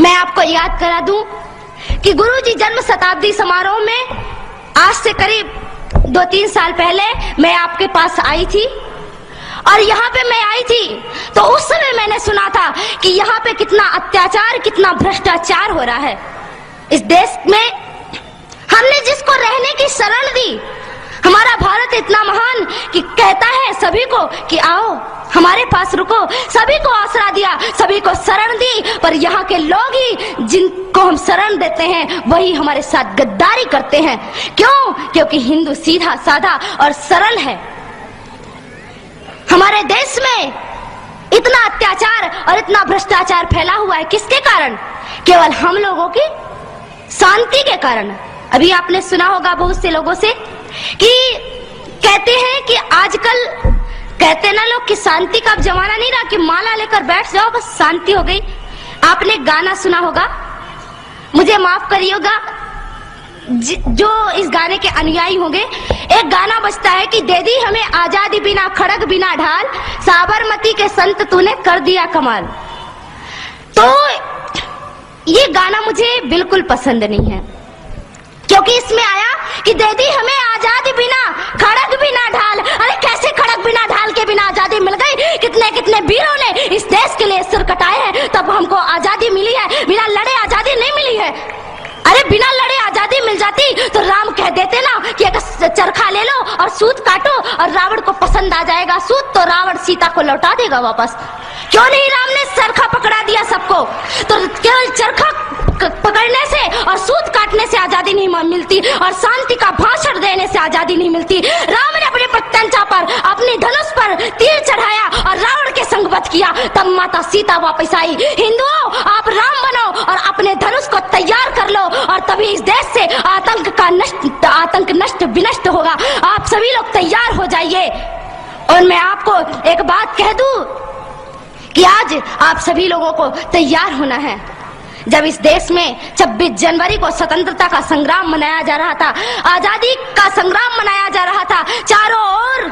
मैं आपको याद करा दूं कि गुरुजी जन्म शताब्दी समारोह में आज से करीब 2-3 साल पहले मैं आपके पास आई थी, और यहाँ पे मैं आई थी तो उस समय मैंने सुना था कि यहाँ पे कितना अत्याचार, कितना भ्रष्टाचार हो रहा है इस देश में। हमने जिसको रहने की शरण दी, हमारा भारत इतना महान कि कहता है सभी को कि आओ हमारे पास रुको, सभी को आसरा दिया, सभी को शरण दी, पर यहाँ के लोग ही जिनको हम शरण देते हैं वही हमारे साथ गद्दारी करते हैं। क्यों? क्योंकि हिंदू सीधा साधा और सरल है। हमारे देश में इतना अत्याचार और इतना भ्रष्टाचार फैला हुआ है, किसके कारण? केवल हम लोगों की शांति के कारण। अभी आपने सुना होगा बहुत से लोगों से कि कहते हैं कि आजकल कहते ना लोग कि शांति का अब जमाना नहीं रहा कि माला लेकर बैठ जाओ बस शांति हो गई। आपने गाना सुना होगा, मुझे माफ करिएगा जो इस गाने के अनुयायी होंगे, एक गाना बजता है कि दे दी हमें आजादी बिना खड़ग बिना ढाल, साबरमती के संत तूने कर दिया कमाल। तो ये गाना मुझे बिल्कुल पसंद नहीं है, क्योंकि इसमें आया कि दे दी हमें आजादी बिना खड़ग बिना ढाल। अरे कैसे खड़ग बिना ढाल के बिना आजादी मिल गई? कितने कितने वीरों ने इस देश के लिए सिर कटाए हैं तब हमको आजादी मिली है, बिना लड़े आजादी नहीं मिली है। अरे बिना लड़े आजादी मिल जाती तो राम कह देते ना कि अगर चरखा ले लो और सूत काटो और रावण को पसंद आ जाएगा सूत तो रावण सीता को लौटा देगा वापस। क्यों नहीं राम ने चरखा पकड़ा दिया सबको? तो केवल चरखा पकड़ने से और सूत काटने से आजादी नहीं मिलती, और शांति का भाषण देने से आजादी नहीं मिलती। राम ने अपने प्रत्यंचा पर अपनी धनुष पर तीर चढ़ाया और रावण के संग वध किया, तब माता सीता वापस आई। हिंदुओं, आप राम बनो और अपने धनुष को तैयार कर लो, और तभी इस देश से आतंक नष्ट विनष्ट होगा। आप सभी लोग तैयार हो जाइए। और मैं आपको एक बात कह दूं कि आज आप सभी लोगों को तैयार होना है। जब इस देश में 26 जनवरी को स्वतंत्रता का संग्राम मनाया जा रहा था, आजादी का संग्राम मनाया जा रहा था, चारों ओर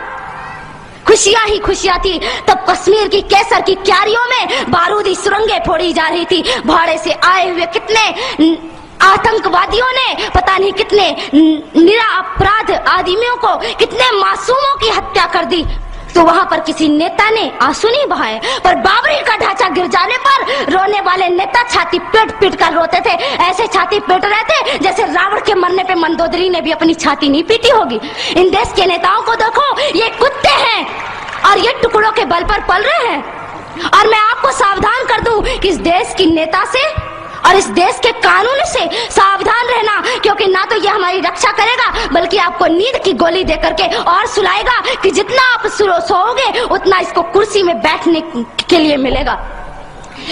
खुशियां ही खुशियां थी, तब कश्मीर की केसर की क्यारियों में बारूदी सुरंगें फोड़ी जा रही थी। भाड़े से आए हुए कितने आतंकवादियों ने पता नहीं कितने निरपराध आदमियों को, कितने मासूमों की हत्या कर दी। तो वहां पर किसी नेता ने आंसू नहीं बहाए, पर बाबरी का ढांचा गिर जाने पर रोने वाले नेता छाती पीट पीट कर रोते थे। ऐसे छाती पीट रहे थे जैसे रावण के मरने पे मंदोदरी ने भी अपनी छाती नहीं पीटी होगी। इन देश के नेताओं को देखो, ये कुत्ते हैं और ये टुकड़ों के बल पर पल रहे हैं। और मैं आपको सावधान कर दूं कि इस देश की नेता से और इस देश के कानून से सावधान रहना, क्योंकि ना तो ये हमारी रक्षा करेगा बल्कि आपको नींद की गोली दे करके और सुलाएगा कि जितना आप सोओगे उतना इसको कुर्सी में बैठने के लिए मिलेगा।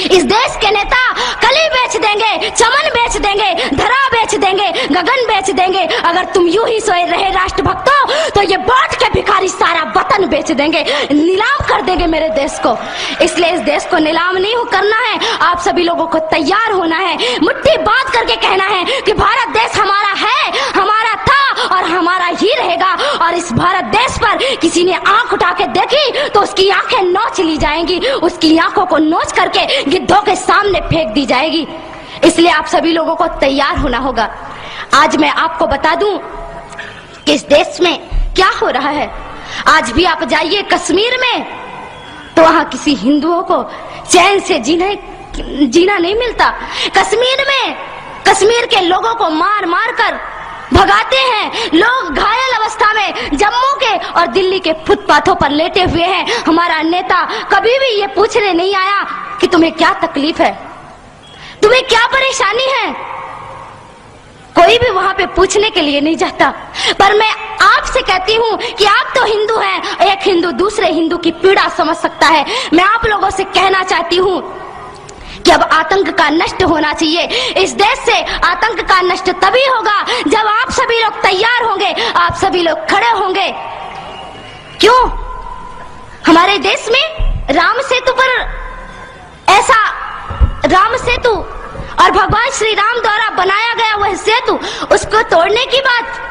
इस देश के नेता कली बेच देंगे, चमन बेच देंगे, धरा बेच देंगे, गगन बेच देंगे। अगर तुम यूं ही सोए रहे राष्ट्रभक्तों तो ये बांट के भिखारी सारा वतन बेच देंगे, नीलाम कर देंगे मेरे देश को। इसलिए इस देश को नीलाम नहीं करना है, आप सभी लोगों को तैयार होना है, मुट्ठी बांध करके कहना है कि भारत देश हमारा है, हमारा था और हमारा ही रहेगा। और इस भारत देश पर किसी ने आंख उठा के देखी तो उसकी आंखें नोच ली जाएंगी, उसकी आंखों को नोच करके गिद्धों के सामने फेंक दी जाएगी। इसलिए आप सभी लोगों को तैयार होना होगा। आज मैं आपको बता दूं कि इस देश में क्या हो रहा है। आज भी आप जाइए कश्मीर में तो वहां किसी हिंदुओं को चैन से जीना नहीं मिलता। कश्मीर में कश्मीर के लोगों को मार मार कर भगाते हैं। लोग घायल अवस्था में जम्मू के और दिल्ली के फुटपाथों पर लेटे हुए हैं। हमारा नेता कभी भी ये पूछने नहीं आया कि तुम्हें क्या तकलीफ है, तुम्हें क्या परेशानी है। कोई भी वहां पे पूछने के लिए नहीं जाता। पर मैं आपसे कहती हूँ कि आप तो हिंदू हैं, एक हिंदू दूसरे हिंदू की पीड़ा समझ सकता है। मैं आप लोगों से कहना चाहती हूँ कि अब आतंक का नष्ट होना चाहिए। इस देश से आतंक का नष्ट तभी होगा जब आप सभी लोग तैयार होंगे, आप सभी लोग खड़े होंगे। क्यों? हमारे देश में राम सेतु पर ऐसा राम सेतु और भगवान श्री राम द्वारा बनाया गया वह सेतु, उसको तोड़ने की बात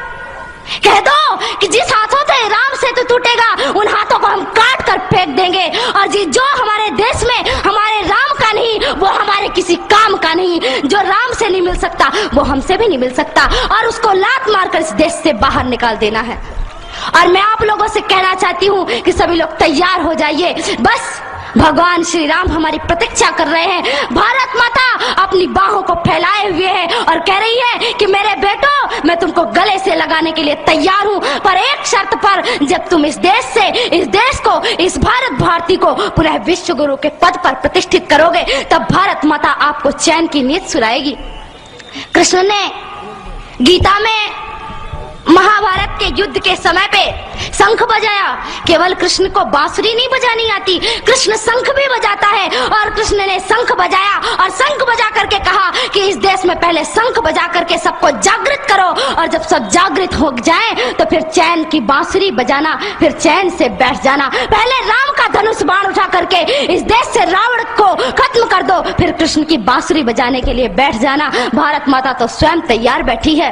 कह दो कि जिस हाथों से राम सेतु टूटेगा उन हाथों को हम काट कर फेंक देंगे। और जो हमारे देश में हमारे राम का नहीं वो हमारे किसी काम का नहीं। जो राम से नहीं मिल सकता वो हमसे भी नहीं मिल सकता, और उसको लात मारकर इस देश से बाहर निकाल देना है। और मैं आप लोगों से कहना चाहती हूँ कि सभी लोग तैयार हो जाइए। बस भगवान श्री राम हमारी प्रतीक्षा कर रहे हैं। भारत माता अपनी बाहों को फैलाए हुए है और कह रही है कि मेरे बेटो, मैं तुमको गले से लगाने के लिए तैयार हूँ, पर एक शर्त पर। जब तुम इस देश को, इस भारत भारती को पुनः विश्व गुरु के पद पर प्रतिष्ठित करोगे, तब भारत माता आपको चैन की नींद सुलाएगी। कृष्ण ने गीता में महाभारत के युद्ध के समय पे शंख बजाया। केवल कृष्ण को बांसुरी नहीं बजानी आती, कृष्ण शंख भी बजाता है। और कृष्ण ने शंख बजाया और शंख बजा करके कहा कि इस देश में पहले शंख बजा करके सबको जागृत करो, और जब सब जागृत हो जाए तो फिर चैन की बांसुरी बजाना, फिर चैन से बैठ जाना। पहले राम का धनुष बाण उठा करके इस देश से रावण को खत्म कर दो, फिर कृष्ण की बांसुरी बजाने के लिए बैठ जाना। भारत माता तो स्वयं तैयार बैठी है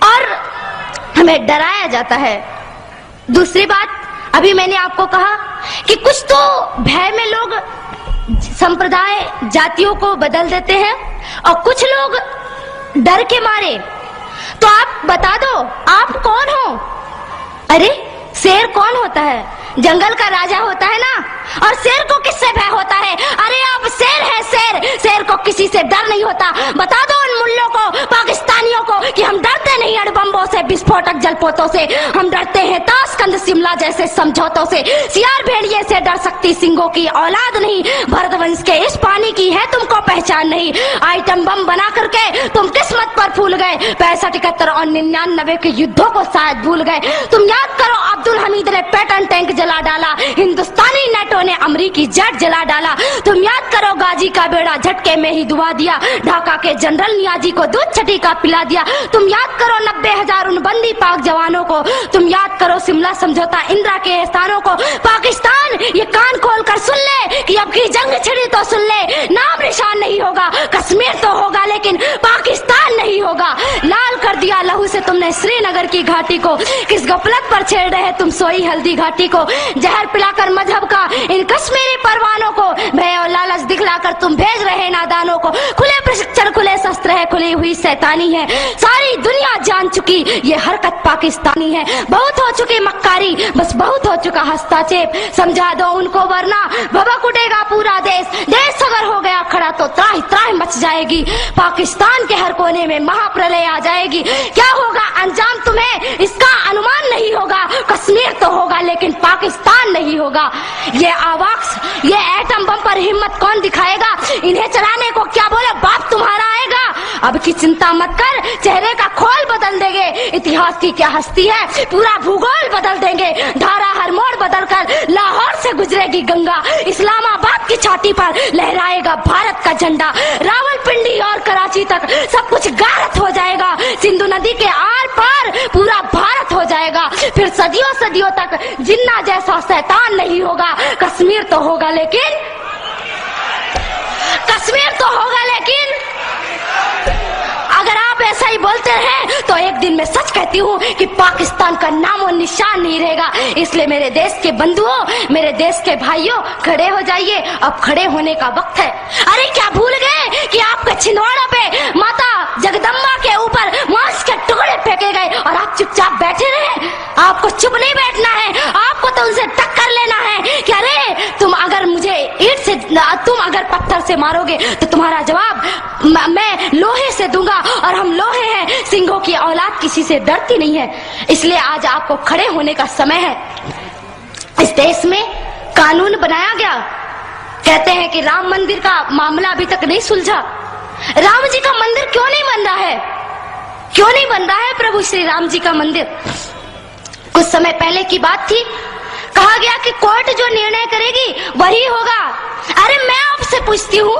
और हमें डराया जाता है। दूसरी बात, अभी मैंने आपको कहा कि कुछ तो भय में लोग संप्रदाय जातियों को बदल देते हैं और कुछ लोग डर के मारे। तो आप बता दो, आप कौन हो? अरे शेर कौन होता है? जंगल का राजा होता है ना। और शेर को किससे भय होता है? अरे आप शेर है, शेर को किसी से डर नहीं होता। बता दो उन मुल्लों को, पाकिस्तानियों को, कि हम डरते नहीं अणुबम्बों से, विस्फोटक जलपोतों से, हम डरते हैं ताशकंद शिमला जैसे समझौतों से। सियार भेड़िए से डर सकती सिंहों की औलाद नहीं। भरतवंश के इस पानी की है तुमको पहचान नहीं। आइटम बम बना करके तुम किस्मत पर फूल गए। 65, 71 और 99 के युद्धों को शायद भूल गए। तुम याद करो, अब्दुल हमीद ने पैटर्न टैंक जला डाला, हिंदुस्तानी नेटो ने अमरीकी जेट जला डाला। तुम याद करो, गाजी का बेड़ा झटके में ही डुबा दिया, ढाका के जनरल नियाजी को दूध छठी का पिला दिया। तुम याद करो 90,000 उन बंदी पाक जवानों को। तुम याद करो शिमला समझौता, इंदिरा के एहसानों को। पाकिस्तान ये कान खोल कर सुन ले कि अब की जंग छिड़ी तो सुन ले, नाम निशान नहीं होगा। कश्मीर तो होगा लेकिन पाकिस्तान नहीं होगा। लाल कर दिया लहू से तुमने श्रीनगर की घाटी को। किस गफलत पर छेड़ रहे तुम सोई हल्दी घाटी को। जहर पिलाकर मजहब का इन कश्मीरी परवानों को, भय और लालच दिखलाकर तुम भेज रहे नादानों को। खुले प्रशिक्षण, खुले शस्त्र है, खुली हुई शैतानी है। सारी दुनिया जान चुकी ये हरकत पाकिस्तानी है। बहुत हो चुकी मक्कारी, बस बहुत हो चुका हस्तक्षेप। समझा दो उनको वरना भभक उठेगा पूरा देश। देश अगर हो गया खड़ा तो त्राहि त्राहि मच जाएगी। पाकिस्तान के हर कोने में महाप्रलय आ जाएगी। क्या होगा अंजाम तुम्हें इसका अनुमान नहीं होगा। कश्मीर तो होगा लेकिन पाकिस्तान नहीं होगा। ये आवाक्स, ये एटम बम पर हिम्मत कौन दिखाएगा? इन्हें चलाने को क्या बोले बाप तुम्हारा आएगा। अब की चिंता मत कर, चेहरे का खोल बदल देंगे। इतिहास की क्या हस्ती है, पूरा भूगोल बदल देंगे। धारा हर मोड़ बदल कर लाहौर से गुजरेगी गंगा। इस्लामाबाद की छाती पर लहराएगा भारत का झंडा। रावलपिंडी और कराची तक सब कुछ गारत हो जाएगा। सिंधु नदी के आर पार पूरा भारत हो जाएगा। फिर सदियों सदियों तक जिन्ना जैसा शैतान नहीं होगा। कश्मीर तो होगा लेकिन अगर आप ऐसा ही बोलते हैं तो एक दिन मैं सच कहती हूँ कि पाकिस्तान का नाम और निशान नहीं रहेगा। इसलिए मेरे देश के बंधुओं, मेरे देश के भाइयों, खड़े हो जाइए। अब खड़े होने का वक्त है। अरे क्या भूल गए कि आपके छिंदवाड़ा पे माता जगदम्बा के ऊपर मांस के टुकड़े फेंके गए और आप चुपचाप बैठे रहे? आपको चुप नहीं बैठना है, आपको तो उनसे टक्कर लेना है कि अरे तुम अगर मुझे ईंट से, तुम अगर पत्थर से मारोगे तो तुम्हारा जवाब मैं लोहे से दूंगा। और हम लोहे हैं, सिंहों की औलाद किसी से डरती नहीं है। इसलिए आज आपको खड़े होने का समय है। इस देश में कानून बनाया गया। कहते हैं कि राम मंदिर का मामला अभी तक नहीं सुलझा। राम जी का मंदिर क्यों नहीं बन रहा है? क्यों नहीं बन रहा है प्रभु श्री राम जी का मंदिर? कुछ समय पहले की बात थी, कहा गया कि कोर्ट जो निर्णय करेगी वही होगा। अरे मैं आपसे पूछती हूँ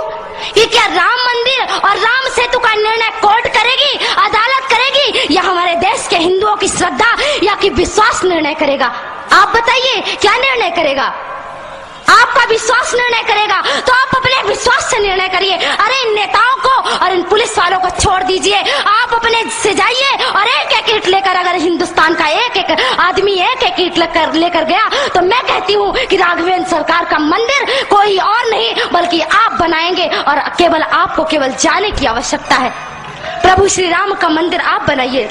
कि क्या राम मंदिर और राम सेतु का निर्णय कोर्ट करेगी, अदालत करेगी, या हमारे देश के हिंदुओं की श्रद्धा या कि विश्वास निर्णय करेगा? आप बताइए क्या निर्णय करेगा? आपका विश्वास निर्णय करेगा तो आप अपने विश्वास से निर्णय करिए। अरे इन नेताओं को और इन पुलिस वालों को छोड़ दीजिए। आप अपने से जाइए और एक एक ईंट लेकर अगर हिंदुस्तान का एक एक एक आदमी एक एक ईंट लेकर गया, तो मैं कहती हूँ कि राघवेंद्र सरकार का मंदिर कोई और नहीं बल्कि आप बनाएंगे, और केवल आपको केवल जाने की आवश्यकता है। प्रभु श्री राम का मंदिर आप बनाइए।